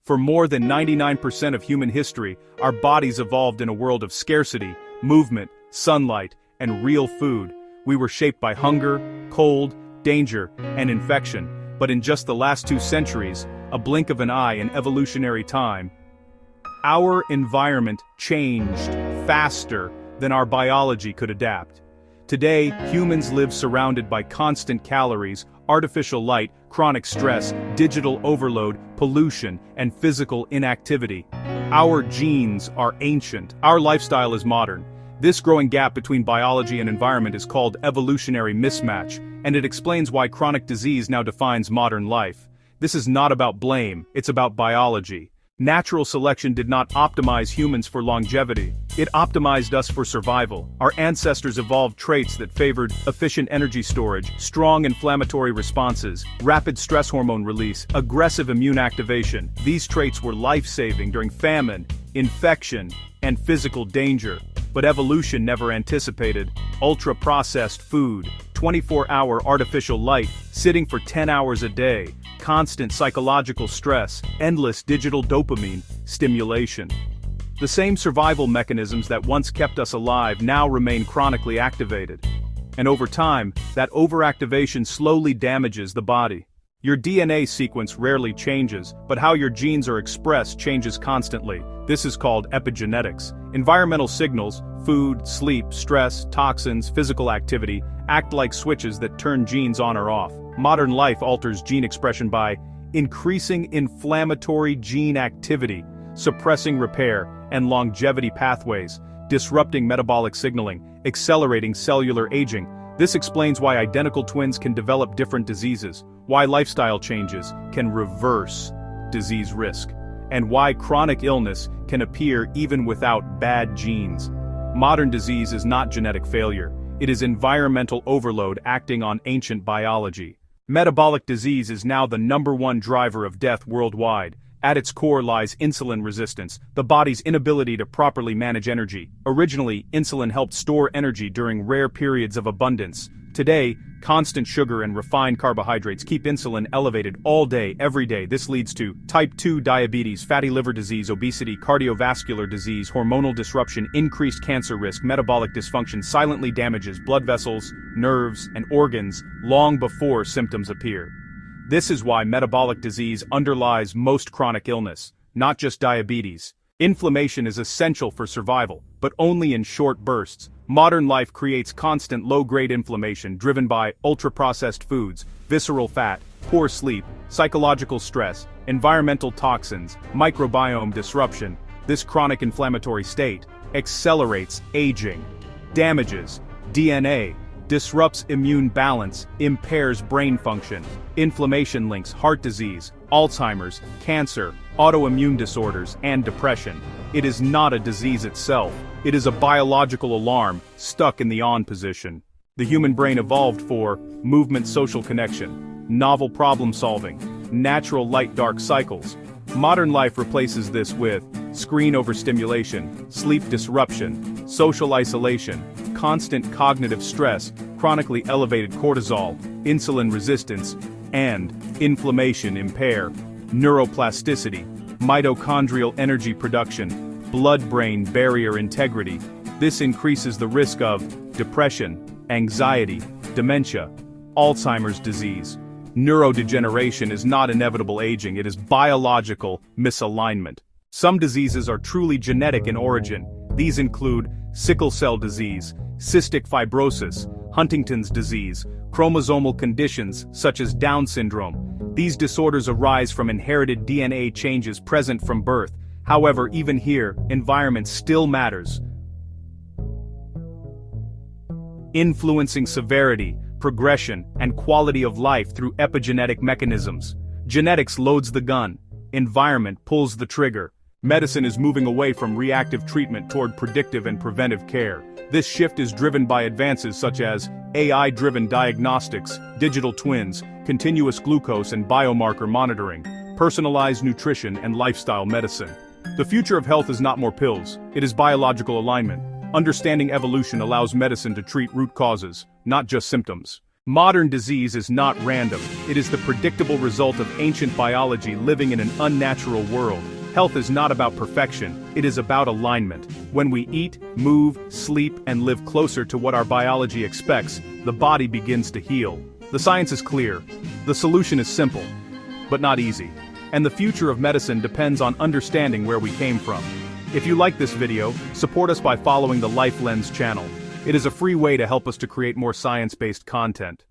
For more than 99% of human history, our bodies evolved in a world of scarcity, movement, sunlight, and real food. We were shaped by hunger, cold, danger, and infection. But in just the last 2 centuries, a blink of an eye in evolutionary time, our environment changed faster than our biology could adapt. Today, humans live surrounded by constant calories, artificial light, chronic stress, digital overload, pollution, and physical inactivity. Our genes are ancient. Our lifestyle is modern. This growing gap between biology and environment is called evolutionary mismatch, and it explains why chronic disease now defines modern life. This is not about blame, it's about biology. Natural selection did not optimize humans for longevity. It optimized us for survival. Our ancestors evolved traits that favored efficient energy storage, strong inflammatory responses, rapid stress hormone release, aggressive immune activation. These traits were life-saving during famine, infection, and physical danger. But evolution never anticipated ultra-processed food, 24-hour artificial light, sitting for 10 hours a day, constant psychological stress, endless digital dopamine stimulation. The same survival mechanisms that once kept us alive now remain chronically activated. And over time, that overactivation slowly damages the body. Your DNA sequence rarely changes, but how your genes are expressed changes constantly. This is called epigenetics. Environmental signals, food, sleep, stress, toxins, physical activity, act like switches that turn genes on or off. Modern life alters gene expression by increasing inflammatory gene activity, suppressing repair and longevity pathways, disrupting metabolic signaling, accelerating cellular aging. This explains why identical twins can develop different diseases, why lifestyle changes can reverse disease risk, and why chronic illness can appear even without bad genes. Modern disease is not genetic failure, it is environmental overload acting on ancient biology. Metabolic disease is now the #1 driver of death worldwide. At its core lies insulin resistance, the body's inability to properly manage energy. Originally, insulin helped store energy during rare periods of abundance. Today, constant sugar and refined carbohydrates keep insulin elevated all day, every day. This leads to type 2 diabetes, fatty liver disease, obesity, cardiovascular disease, hormonal disruption, increased cancer risk. Metabolic dysfunction silently damages blood vessels, nerves, and organs long before symptoms appear. This is why metabolic disease underlies most chronic illness, not just diabetes. Inflammation is essential for survival, but only in short bursts. Modern life creates constant low-grade inflammation driven by ultra-processed foods, visceral fat, poor sleep, psychological stress, environmental toxins, microbiome disruption. This chronic inflammatory state accelerates aging, damages DNA, disrupts immune balance, impairs brain function. Inflammation links heart disease, Alzheimer's, cancer, autoimmune disorders, and depression. It is not a disease itself. It is a biological alarm stuck in the on position. The human brain evolved for movement, social connection, novel problem solving, natural light-dark cycles. Modern life replaces this with screen overstimulation, sleep disruption, social isolation, constant cognitive stress, chronically elevated cortisol, insulin resistance, and inflammation impair neuroplasticity, mitochondrial energy production, blood-brain barrier integrity. This increases the risk of depression, anxiety, dementia, Alzheimer's disease. Neurodegeneration is not inevitable aging, it is biological misalignment. Some diseases are truly genetic in origin. These include sickle cell disease, cystic fibrosis, Huntington's disease, chromosomal conditions such as Down syndrome. These disorders arise from inherited DNA changes present from birth. However, even here, environment still matters, influencing severity, progression, and quality of life through epigenetic mechanisms. Genetics loads the gun, environment pulls the trigger. Medicine is moving away from reactive treatment toward predictive and preventive care. This shift is driven by advances such as AI-driven diagnostics, digital twins, continuous glucose and biomarker monitoring, personalized nutrition and lifestyle medicine. The future of health is not more pills, it is biological alignment. Understanding evolution allows medicine to treat root causes, not just symptoms. Modern disease is not random, it is the predictable result of ancient biology living in an unnatural world. Health is not about perfection, it is about alignment. When we eat, move, sleep, and live closer to what our biology expects, the body begins to heal. The science is clear. The solution is simple, but not easy. And the future of medicine depends on understanding where we came from. If you like this video, support us by following the Life Lens channel. It is a free way to help us to create more science-based content.